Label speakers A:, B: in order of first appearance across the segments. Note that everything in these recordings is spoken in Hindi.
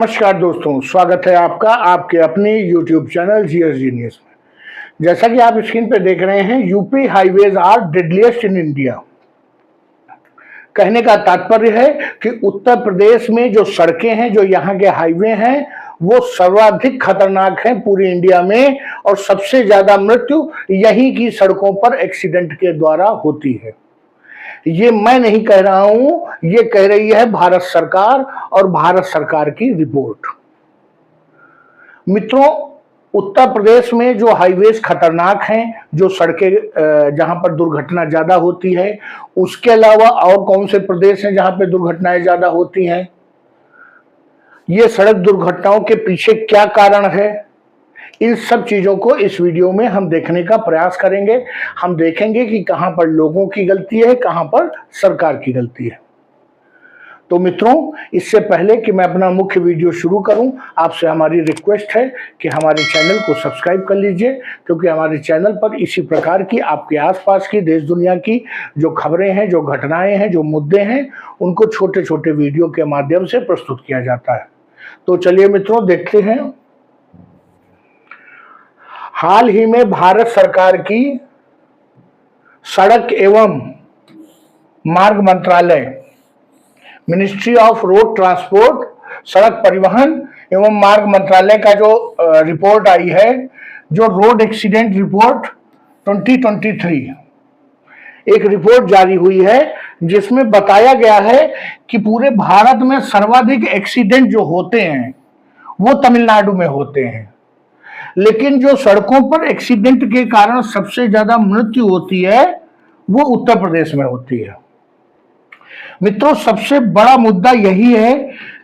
A: नमस्कार दोस्तों, स्वागत है आपका आपके अपने YouTube चैनल जीएस जीनियस में। जैसा कि आप स्क्रीन पे देख रहे हैं, UP highways are deadliest in India. कहने का तात्पर्य है कि उत्तर प्रदेश में जो सड़कें हैं, जो यहाँ के हाईवे हैं, वो सर्वाधिक खतरनाक हैं पूरी इंडिया में, और सबसे ज्यादा मृत्यु यहीं की सड़कों पर एक्सीडेंट के द्वारा होती है। ये मैं नहीं कह रहा हूं, ये कह रही है भारत सरकार और भारत सरकार की रिपोर्ट। मित्रों, उत्तर प्रदेश में जो हाईवेज खतरनाक हैं, जो सड़कें जहां पर दुर्घटना ज्यादा होती है, उसके अलावा और कौन से प्रदेश हैं जहां पर दुर्घटनाएं ज्यादा होती हैं, ये सड़क दुर्घटनाओं के पीछे क्या कारण है, इन सब चीजों को इस वीडियो में हम देखने का प्रयास करेंगे। हम देखेंगे कि कहां पर लोगों की गलती है, कहां पर सरकार की गलती है। तो मित्रों, इससे पहले कि मैं अपना मुख्य वीडियो शुरू करूं, आपसे हमारी रिक्वेस्ट है कि हमारे चैनल को सब्सक्राइब कर लीजिए, क्योंकि हमारे चैनल पर इसी प्रकार की आपके आसपास की देश दुनिया की जो खबरें हैं, जो घटनाएं हैं, जो मुद्दे हैं, उनको छोटे छोटे वीडियो के माध्यम से प्रस्तुत किया जाता है। तो चलिए मित्रों, देखते हैं। हाल ही में भारत सरकार की सड़क एवं मार्ग मंत्रालय, मिनिस्ट्री ऑफ रोड ट्रांसपोर्ट, सड़क परिवहन एवं मार्ग मंत्रालय का जो रिपोर्ट आई है, जो रोड एक्सीडेंट रिपोर्ट 2023, एक रिपोर्ट जारी हुई है, जिसमें बताया गया है कि पूरे भारत में सर्वाधिक एक्सीडेंट जो होते हैं वो तमिलनाडु में होते हैं, लेकिन जो सड़कों पर एक्सीडेंट के कारण सबसे ज्यादा मृत्यु होती है वो उत्तर प्रदेश में होती है। मित्रों, सबसे बड़ा मुद्दा यही है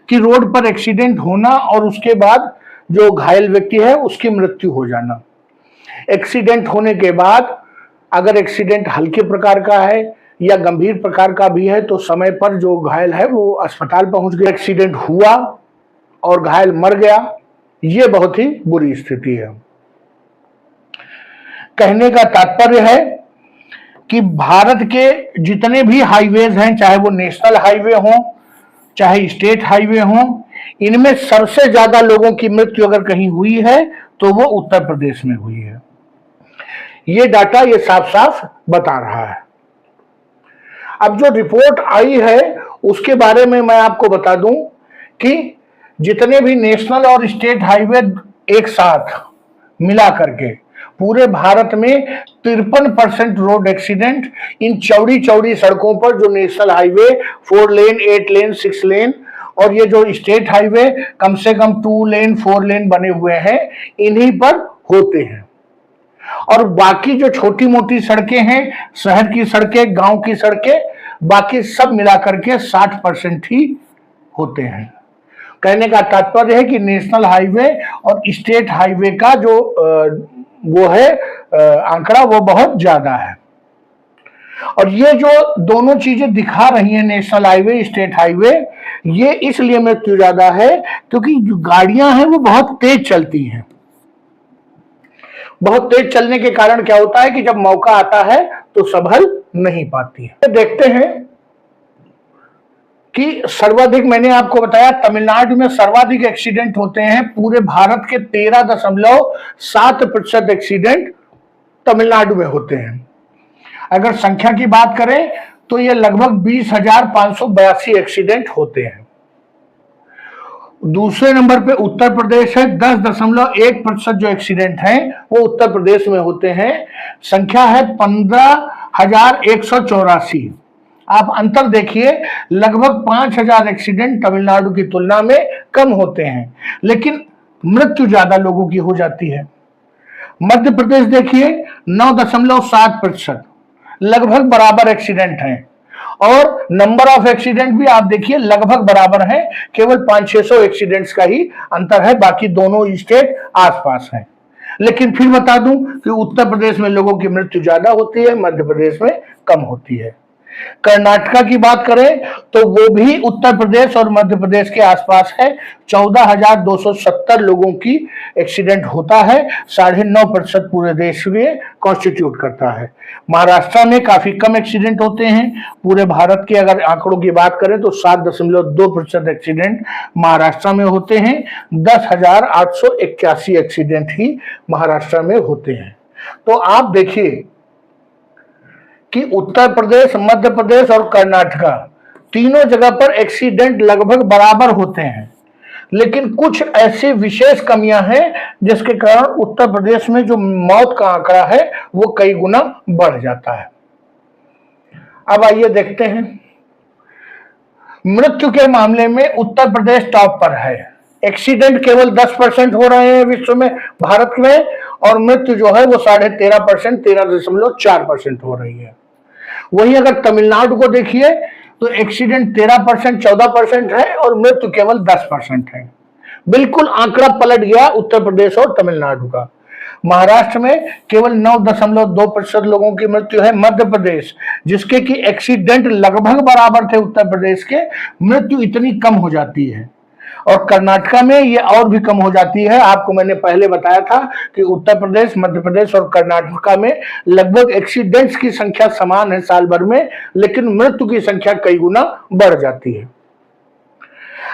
A: कि रोड पर एक्सीडेंट होना और उसके बाद जो घायल व्यक्ति है उसकी मृत्यु हो जाना। एक्सीडेंट होने के बाद अगर एक्सीडेंट हल्के प्रकार का है या गंभीर प्रकार का भी है, तो समय पर जो घायल है वो अस्पताल पहुंच गया। एक्सीडेंट हुआ और घायल मर गया, ये बहुत ही बुरी स्थिति है। कहने का तात्पर्य है कि भारत के जितने भी हाईवेज हैं, चाहे वो नेशनल हाईवे हों, चाहे स्टेट हाईवे हों, इनमें सबसे ज्यादा लोगों की मृत्यु अगर कहीं हुई है तो वो उत्तर प्रदेश में हुई है। ये डाटा ये साफ साफ बता रहा है। अब जो रिपोर्ट आई है उसके बारे में मैं आपको बता दूं कि जितने भी नेशनल और स्टेट हाईवे एक साथ मिला करके पूरे भारत में 53% रोड एक्सीडेंट इन चौड़ी चौड़ी सड़कों पर, जो नेशनल हाईवे 4 लेन, 8 लेन, 6 लेन, और ये जो स्टेट हाईवे कम से कम 2 लेन, 4 लेन बने हुए हैं, इन्हीं पर होते हैं। और बाकी जो छोटी मोटी सड़कें हैं, शहर की सड़कें, गांव की सड़कें, बाकी सब मिलाकर के 60% ही होते हैं। कहने का तात्पर्य है कि नेशनल हाईवे और स्टेट हाईवे का जो वो है आंकड़ा, वो बहुत ज्यादा है। और ये जो दोनों चीजें दिखा रही हैं, नेशनल हाईवे, स्टेट हाईवे, ये इसलिए मृत्यु ज्यादा है क्योंकि जो गाड़ियां हैं वो बहुत तेज चलती हैं। बहुत तेज चलने के कारण क्या होता है कि जब मौका आता है तो संभल नहीं पाती है। देखते हैं कि सर्वाधिक, मैंने आपको बताया तमिलनाडु में सर्वाधिक एक्सीडेंट होते हैं। पूरे भारत के 13.7% एक्सीडेंट तमिलनाडु में होते हैं। अगर संख्या की बात करें तो ये लगभग 20,582 एक्सीडेंट होते हैं। दूसरे नंबर पे उत्तर प्रदेश है, 10.1% जो एक्सीडेंट हैं वो उत्तर प्रदेश में होते हैं। संख्या है 15,184। आप अंतर देखिए, लगभग 5,000 एक्सीडेंट तमिलनाडु की तुलना में कम होते हैं, लेकिन मृत्यु ज्यादा लोगों की हो जाती है। मध्य प्रदेश देखिए, 9.7%, लगभग बराबर एक्सीडेंट हैं, और नंबर ऑफ एक्सीडेंट भी आप देखिए लगभग बराबर है, केवल 500-600 एक्सीडेंट्स का ही अंतर है, बाकी दोनों स्टेट आसपास हैं। लेकिन फिर बता दूं कि उत्तर प्रदेश में लोगों की मृत्यु ज्यादा होती है, मध्य प्रदेश में कम होती है। कर्नाटका की बात करें तो वो भी उत्तर प्रदेश और मध्य प्रदेश के आसपास है। 14,270 लोगों की एक्सीडेंट होता है, 9.5% पूरे देश में कॉन्स्टिट्यूट करता है। महाराष्ट्र में काफी कम एक्सीडेंट होते हैं। पूरे भारत के अगर आंकड़ों की बात करें तो 7.2% एक्सीडेंट महाराष्ट्र में होते हैं। 10,881 एक्सीडेंट ही महाराष्ट्र में होते हैं। तो आप देखिए कि उत्तर प्रदेश, मध्य प्रदेश और कर्नाटका तीनों जगह पर एक्सीडेंट लगभग बराबर होते हैं, लेकिन कुछ ऐसी विशेष कमियां हैं जिसके कारण उत्तर प्रदेश में जो मौत का आंकड़ा है वो कई गुना बढ़ जाता है। अब आइए देखते हैं, मृत्यु के मामले में उत्तर प्रदेश टॉप पर है। एक्सीडेंट केवल 10% हो रहे हैं विश्व में, भारत में, और मृत्यु जो है वो 13.5%, 13.4% हो रही है। वहीं अगर तमिलनाडु को देखिए तो एक्सीडेंट 13%, 14% है और मृत्यु केवल 10% है। बिल्कुल आंकड़ा पलट गया उत्तर प्रदेश और तमिलनाडु का। महाराष्ट्र में केवल 9.2% लोगों की मृत्यु है। मध्य प्रदेश, जिसके कि एक्सीडेंट लगभग बराबर थे उत्तर प्रदेश के, मृत्यु इतनी कम हो जाती है। और कर्नाटका में ये और भी कम हो जाती है। आपको मैंने पहले बताया था कि उत्तर प्रदेश, मध्य प्रदेश और कर्नाटका में लगभग एक्सीडेंट्स की संख्या समान है साल भर में, लेकिन मृत्यु की संख्या कई गुना बढ़ जाती है।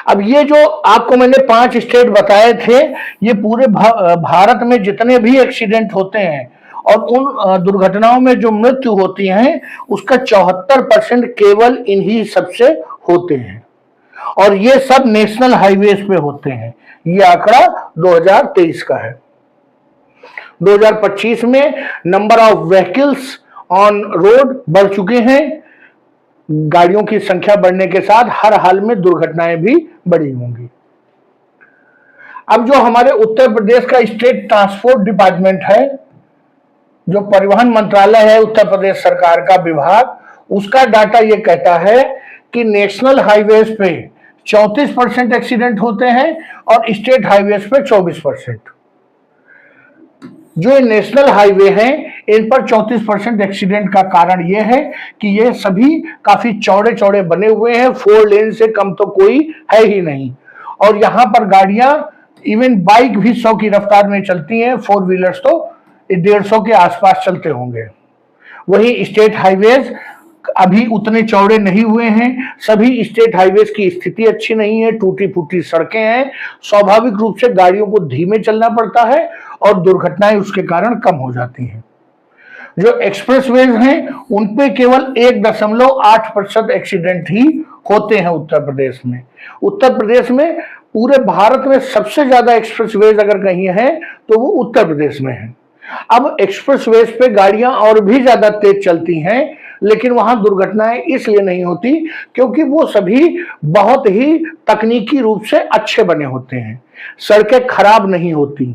A: अब ये जो आपको मैंने 5 स्टेट बताए थे, ये पूरे भारत में जितने भी एक्सीडेंट होते हैं और उन दुर्घटनाओं में जो मृत्यु होती है उसका 74% केवल इन्हीं सबसे होते हैं, और ये सब नेशनल हाईवेज पे होते हैं। ये आंकड़ा 2023 का है। 2025 में number of vehicles on road बढ़ चुके हैं। गाड़ियों की संख्या बढ़ने के साथ हर हाल में दुर्घटनाएं भी बढ़ी होंगी। अब जो हमारे उत्तर प्रदेश का स्टेट ट्रांसपोर्ट डिपार्टमेंट है, जो परिवहन मंत्रालय है उत्तर प्रदेश सरकार का विभाग, उसका डाटा ये कहता है कि नेशनल हाईवेज पे 34% एक्सीडेंट होते हैं और स्टेट हाईवेज पे 24%। जो नेशनल हाईवे हैं इन पर 34% एक्सीडेंट का कारण यह है कि ये सभी काफी चौड़े चौड़े बने हुए हैं, 4 लेन से कम तो कोई है ही नहीं, और यहाँ पर गाड़ियां, इवन बाइक भी 100 की रफ्तार में चलती हैं, 4 व्हीलर्स तो 150 के आसपास चलते होंगे। वही स्टेट हाईवेज अभी उतने चौड़े नहीं हुए हैं। सभी स्टेट हाईवेज की स्थिति अच्छी नहीं है, टूटी फूटी सड़कें हैं, स्वाभाविक रूप से गाड़ियों को धीमे चलना पड़ता है और दुर्घटनाएं उसके कारण कम हो जाती हैं। जो एक्सप्रेसवेज हैं उन पे केवल 1.8% एक्सीडेंट ही होते हैं उत्तर प्रदेश में। उत्तर प्रदेश में पूरे भारत में सबसे ज्यादा एक्सप्रेसवेज अगर कहीं है तो वो उत्तर प्रदेश में है। अब एक्सप्रेसवेज पे गाड़ियां और भी ज्यादा तेज चलती हैं, लेकिन वहां दुर्घटनाएं इसलिए नहीं होती क्योंकि वो सभी बहुत ही तकनीकी रूप से अच्छे बने होते हैं। सड़कें खराब नहीं होती,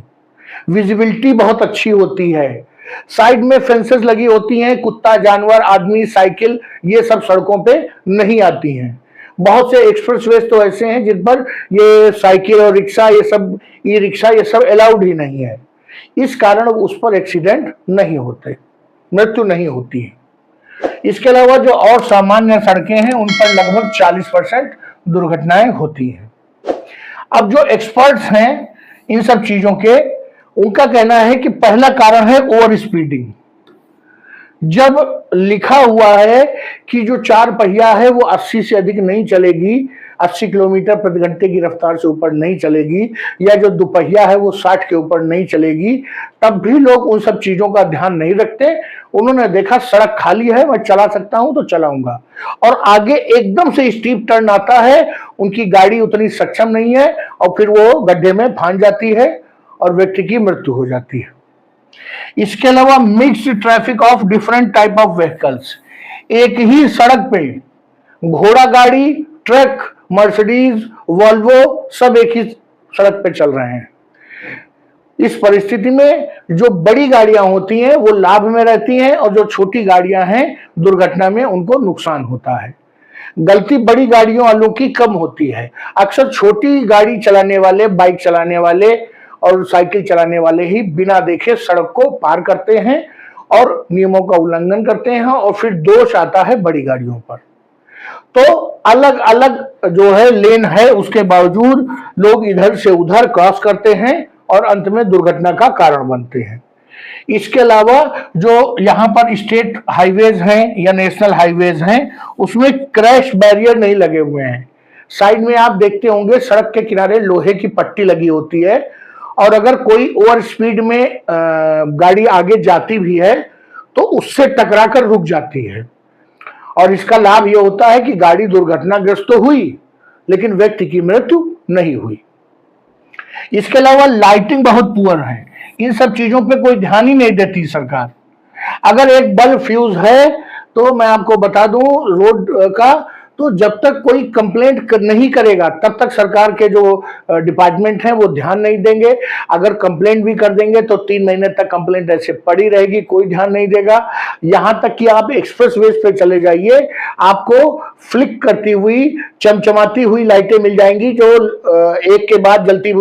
A: विजिबिलिटी बहुत अच्छी होती है, साइड में फेंसेस लगी होती हैं, कुत्ता, जानवर, आदमी, साइकिल ये सब सड़कों पे नहीं आती हैं। बहुत से एक्सप्रेसवेज तो ऐसे हैं जिन पर ये साइकिल और रिक्शा, ये सब ई रिक्शा, ये सब अलाउड ही नहीं है। इस कारण उस पर एक्सीडेंट नहीं होते, मृत्यु नहीं होती है। इसके अलावा जो और सामान्य सड़कें हैं उन पर लगभग 40% दुर्घटनाएं होती हैं। अब जो एक्सपर्ट्स हैं इन सब चीजों के, उनका कहना है कि पहला कारण है ओवर स्पीडिंग। जब लिखा हुआ है कि जो 4 पहिया है वो 80 से अधिक नहीं चलेगी, 80 किलोमीटर प्रति घंटे की रफ्तार से ऊपर नहीं चलेगी, या जो दुपहिया है वो 60 के ऊपर नहीं चलेगी, तब भी लोग उन सब चीजों का ध्यान नहीं रखते। उन्होंने देखा सड़क खाली है, मैं चला सकता हूं तो चलाऊंगा, और आगे एकदम से स्टीप टर्न आता है, उनकी गाड़ी उतनी सक्षम नहीं है और फिर वो गड्ढे में फांस जाती है और व्यक्ति की मृत्यु हो जाती है। इसके अलावा mixed traffic of different type of vehicles, एक ही सड़क पे घोड़ा गाड़ी, ट्रक, मर्सिडीज, वॉल्वो सब एक ही सड़क पे चल रहे हैं। इस परिस्थिति में जो बड़ी गाड़ियां होती हैं वो लाभ में रहती हैं और जो छोटी गाड़ियां हैं दुर्घटना में उनको नुकसान होता है। गलती बड़ी गाड़ियों वालों की कम होती है। अक्सर छोटी गाड़ी चलाने वाले, बाइक चलाने वाले और साइकिल चलाने वाले ही बिना देखे सड़क को पार करते हैं और नियमों का उल्लंघन करते हैं, और फिर दोष आता है बड़ी गाड़ियों पर। तो अलग अलग जो है लेन है, उसके बावजूद लोग इधर से उधर क्रॉस करते हैं और अंत में दुर्घटना का कारण बनते हैं। इसके अलावा जो यहाँ पर स्टेट हाईवेज हैं या नेशनल हाईवेज हैं, उसमें क्रैश बैरियर नहीं लगे हुए हैं। साइड में आप देखते होंगे सड़क के किनारे लोहे की पट्टी लगी होती है, और अगर कोई ओवर स्पीड में गाड़ी आगे जाती भी है तो उससे टकराकर रुक जाती है। और इसका लाभ यह होता है कि गाड़ी दुर्घटनाग्रस्त तो हुई लेकिन व्यक्ति की मृत्यु नहीं हुई। इसके अलावा लाइटिंग बहुत पुअर है, इन सब चीजों पे कोई ध्यान ही नहीं देती सरकार। अगर एक बल्ब फ्यूज है तो मैं आपको बता दूं रोड का, तो जब तक कोई कंप्लेंट नहीं करेगा तब तक सरकार के जो डिपार्टमेंट हैं वो ध्यान नहीं देंगे। अगर कंप्लेंट भी कर देंगे तो 3 महीने तक कंप्लेंट ऐसे पड़ी रहेगी, कोई ध्यान नहीं देगा। यहां तक कि आप एक्सप्रेस वेज पे चले जाइए, आपको फ्लिक करती हुई चमचमाती हुई लाइटें मिल जाएंगी जो एक के बाद जलती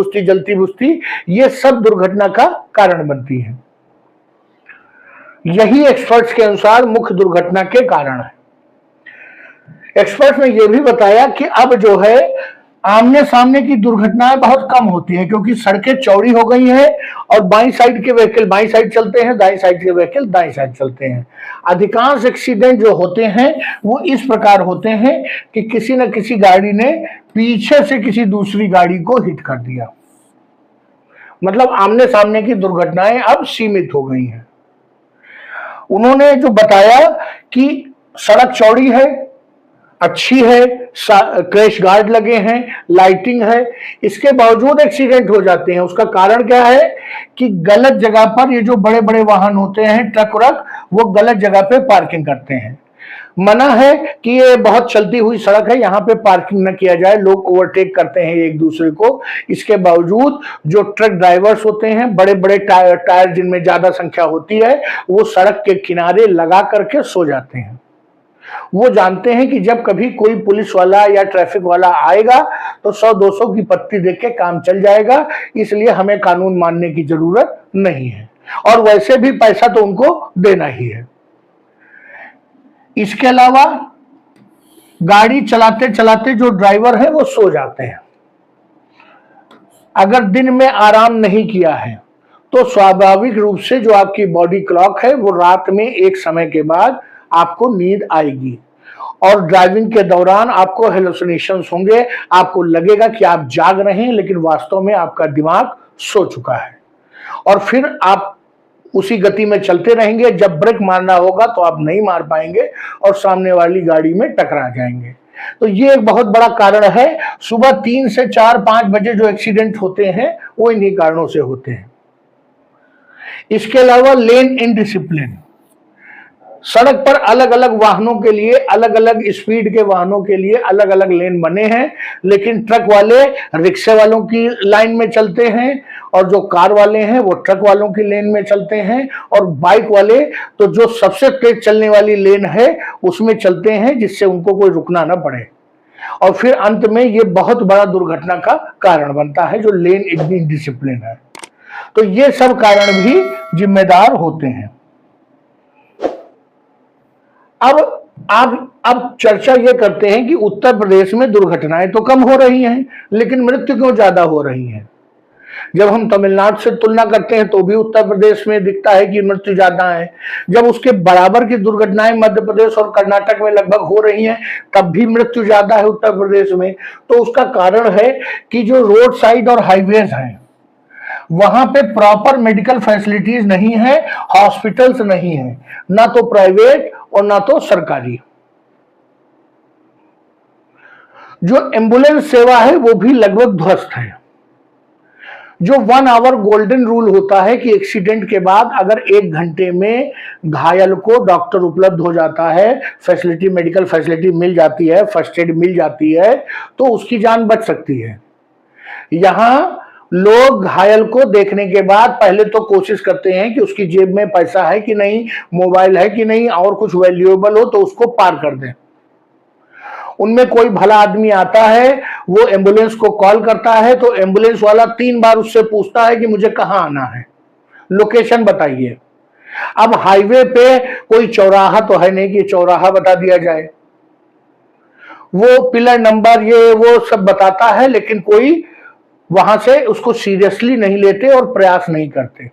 A: बुझती ये सब दुर्घटना का कारण बनती है। यही एक्सपर्ट्स के अनुसार मुख्य दुर्घटना के कारण है। एक्सपर्ट ने यह भी बताया कि अब जो है आमने सामने की दुर्घटनाएं बहुत कम होती हैं, क्योंकि सड़कें चौड़ी हो गई हैं और बाईं साइड के व्हीकल बाईं साइड चलते हैं, दाईं साइड के व्हीकल दाईं साइड चलते हैं। अधिकांश एक्सीडेंट जो होते हैं वो इस प्रकार होते हैं कि किसी न किसी गाड़ी ने पीछे से किसी दूसरी गाड़ी को हिट कर दिया। मतलब आमने सामने की दुर्घटनाएं अब सीमित हो गई हैं। उन्होंने जो बताया कि सड़क चौड़ी है, अच्छी है, क्रैश गार्ड लगे हैं, लाइटिंग है, इसके बावजूद एक्सीडेंट हो जाते हैं। उसका कारण क्या है कि गलत जगह पर ये जो बड़े बड़े वाहन होते हैं, ट्रक व्रक, वो गलत जगह पे पार्किंग करते हैं। मना है कि ये बहुत चलती हुई सड़क है, यहाँ पे पार्किंग न किया जाए, लोग ओवरटेक करते हैं एक दूसरे को। इसके बावजूद जो ट्रक ड्राइवर्स होते हैं, बड़े बड़े टायर जिनमें ज्यादा संख्या होती है, वो सड़क के किनारे लगा करके सो जाते हैं। वो जानते हैं कि जब कभी कोई पुलिस वाला या ट्रैफिक वाला आएगा तो 100-200 की पत्ती देख के काम चल जाएगा, इसलिए हमें कानून मानने की जरूरत नहीं है, और वैसे भी पैसा तो उनको देना ही है। इसके अलावा गाड़ी चलाते चलाते जो ड्राइवर है वो सो जाते हैं। अगर दिन में आराम नहीं किया है तो स्वाभाविक रूप से जो आपकी बॉडी क्लॉक है वो रात में एक समय के बाद आपको नींद आएगी, और ड्राइविंग के दौरान आपको हेलुसिनेशंस होंगे। आपको लगेगा कि आप जाग रहे हैं लेकिन वास्तव में आपका दिमाग सो चुका है, और फिर आप उसी गति में चलते रहेंगे। जब ब्रेक मारना होगा तो आप नहीं मार पाएंगे और सामने वाली गाड़ी में टकरा जाएंगे। तो ये एक बहुत बड़ा कारण है। सुबह 3 से 4-5 बजे जो एक्सीडेंट होते हैं वो इन्हीं कारणों से होते हैं। इसके अलावा लेन इनडिसिप्लिन, सड़क पर अलग अलग वाहनों के लिए, अलग अलग स्पीड के वाहनों के लिए अलग अलग लेन बने हैं, लेकिन ट्रक वाले रिक्शे वालों की लाइन में चलते हैं, और जो कार वाले हैं वो ट्रक वालों की लेन में चलते हैं, और बाइक वाले तो जो सबसे तेज चलने वाली लेन है उसमें चलते हैं, जिससे उनको कोई रुकना ना पड़े। और फिर अंत में ये बहुत बड़ा दुर्घटना का कारण बनता है जो लेन इनडिसिप्लिन है। तो ये सब कारण भी जिम्मेदार होते हैं। अब चर्चा ये करते हैं कि उत्तर प्रदेश में दुर्घटनाएं तो कम हो रही हैं, लेकिन मृत्यु क्यों ज्यादा हो रही हैं। जब हम तमिलनाडु से तुलना करते हैं तो भी उत्तर प्रदेश में दिखता है कि मृत्यु ज्यादा है। जब उसके बराबर की दुर्घटनाएं मध्य प्रदेश और कर्नाटक में लगभग हो रही हैं, तब भी मृत्यु ज्यादा है उत्तर प्रदेश में। तो उसका कारण है कि जो रोड साइड और हाईवेज हैं वहां पे प्रॉपर मेडिकल फैसिलिटीज नहीं है, हॉस्पिटल्स नहीं है, ना तो प्राइवेट और ना तो सरकारी। जो एम्बुलेंस सेवा है वो भी लगभग ध्वस्त है। जो 1 आवर गोल्डन रूल होता है कि एक्सीडेंट के बाद अगर 1 घंटे में घायल को डॉक्टर उपलब्ध हो जाता है, फैसिलिटी, मेडिकल फैसिलिटी मिल जाती है, फर्स्ट एड मिल जाती है, तो उसकी जान बच सकती है। यहां लोग घायल को देखने के बाद पहले तो कोशिश करते हैं कि उसकी जेब में पैसा है कि नहीं, मोबाइल है कि नहीं, और कुछ वैल्यूएबल हो तो उसको पार कर दें। उनमें कोई भला आदमी आता है, वो एम्बुलेंस को कॉल करता है तो एम्बुलेंस वाला 3 बार उससे पूछता है कि मुझे कहां आना है, लोकेशन बताइए। अब हाईवे पे कोई चौराहा तो है नहीं कि चौराहा बता दिया जाए, वो पिलर नंबर ये वो सब बताता है, लेकिन कोई वहां से उसको सीरियसली नहीं लेते और प्रयास नहीं करते।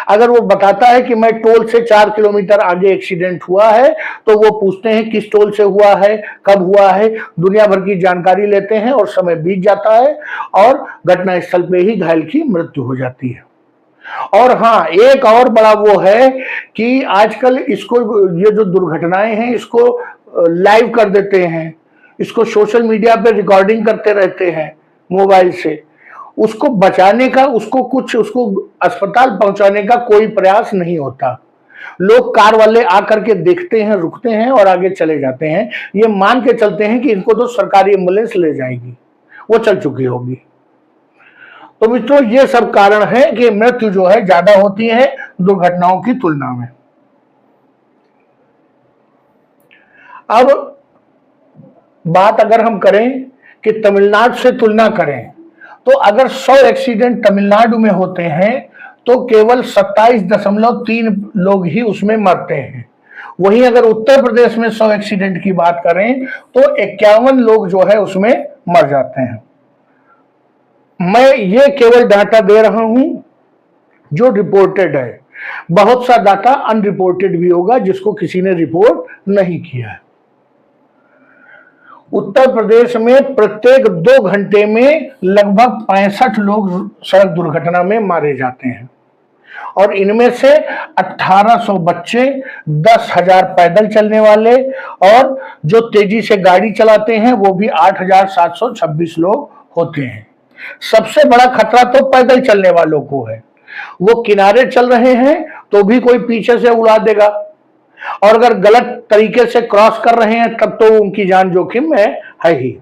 A: अगर वो बताता है कि मैं टोल से 4 किलोमीटर आगे एक्सीडेंट हुआ है, तो वो पूछते हैं किस टोल से हुआ है, कब हुआ है, दुनिया भर की जानकारी लेते हैं और समय बीत जाता है और घटनास्थल पे ही घायल की मृत्यु हो जाती है। और हाँ, एक और बड़ा वो है कि आजकल इसको, ये जो दुर्घटनाएं हैं इसको लाइव कर देते हैं, इसको सोशल मीडिया पे रिकॉर्डिंग करते रहते हैं मोबाइल से। उसको बचाने का, उसको अस्पताल पहुंचाने का कोई प्रयास नहीं होता। लोग कार वाले आकर के देखते हैं, रुकते हैं और आगे चले जाते हैं, ये मान के चलते हैं कि इनको तो सरकारी एम्बुलेंस ले जाएगी, वो चल चुकी होगी। तो मित्रों, ये सब कारण है कि मृत्यु जो है ज्यादा होती है दुर्घटनाओं की तुलना में। अब बात अगर हम करें कि तमिलनाडु से तुलना करें, तो अगर 100 एक्सीडेंट तमिलनाडु में होते हैं तो केवल 27.3 लोग ही उसमें मरते हैं। वहीं अगर उत्तर प्रदेश में 100 एक्सीडेंट की बात करें तो 51 लोग जो है उसमें मर जाते हैं। मैं ये केवल डाटा दे रहा हूं जो रिपोर्टेड है, बहुत सा डाटा अनरिपोर्टेड भी होगा जिसको किसी ने रिपोर्ट नहीं किया है। उत्तर प्रदेश में प्रत्येक 2 घंटे में लगभग 65 लोग सड़क दुर्घटना में मारे जाते हैं और इनमें से 1800 बच्चे, 10,000 पैदल चलने वाले और जो तेजी से गाड़ी चलाते हैं वो भी 8,726 लोग होते हैं। सबसे बड़ा खतरा तो पैदल चलने वालों को है, वो किनारे चल रहे हैं तो भी कोई पीछे से उड़ा देगा और अगर गलत तरीके से क्रॉस कर रहे हैं तब तो उनकी जान जोखिम में है ही।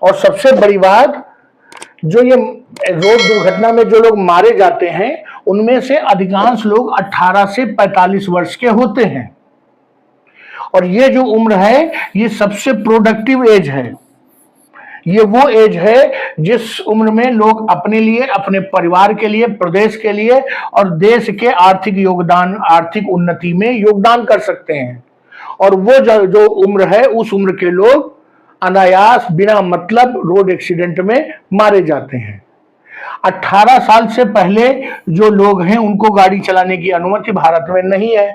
A: और सबसे बड़ी बात, जो ये रोड दुर्घटना में जो लोग मारे जाते हैं उनमें से अधिकांश लोग 18 से 45 वर्ष के होते हैं और ये जो उम्र है ये सबसे प्रोडक्टिव एज है। ये वो एज है जिस उम्र में लोग अपने लिए, अपने परिवार के लिए, प्रदेश के लिए और देश के आर्थिक उन्नति में योगदान कर सकते हैं। और वो जो उम्र है उस उम्र के लोग अनायास बिना मतलब रोड एक्सीडेंट में मारे जाते हैं। 18 साल से पहले जो लोग हैं उनको गाड़ी चलाने की अनुमति भारत में नहीं है,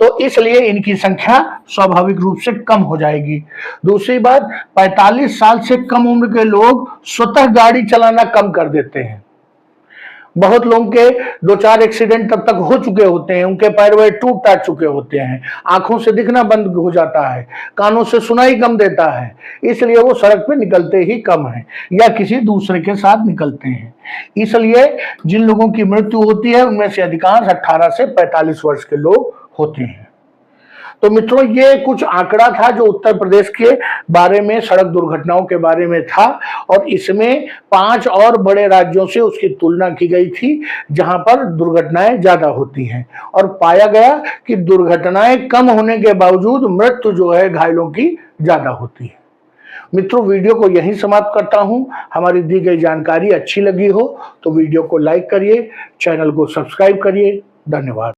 A: तो इसलिए इनकी संख्या स्वाभाविक रूप से कम हो जाएगी। दूसरी बात, 45 साल से कम उम्र के लोग स्वतः गाड़ी चलाना कम कर देते हैं। बहुत लोगों के 2-4 एक्सीडेंट तब तक हो चुके होते हैं, उनके पैर वैर टूट टाट चुके होते हैं, आंखों से दिखना बंद हो जाता है, कानों से सुनाई कम देता है, इसलिए वो सड़क पे निकलते ही कम है या किसी दूसरे के साथ निकलते हैं। इसलिए जिन लोगों की मृत्यु होती है उनमें से अधिकांश 18 से 45 वर्ष के लोग होते हैं। तो मित्रों, ये कुछ आंकड़ा था जो उत्तर प्रदेश के बारे में, सड़क दुर्घटनाओं के बारे में था और इसमें 5 और बड़े राज्यों से उसकी तुलना की गई थी जहां पर दुर्घटनाएं ज्यादा होती हैं और पाया गया कि दुर्घटनाएं कम होने के बावजूद मृत्यु जो है घायलों की ज्यादा होती है। मित्रों, वीडियो को यहीं समाप्त करता हूं। हमारी दी गई जानकारी अच्छी लगी हो तो वीडियो को लाइक करिए, चैनल को सब्सक्राइब करिए। धन्यवाद।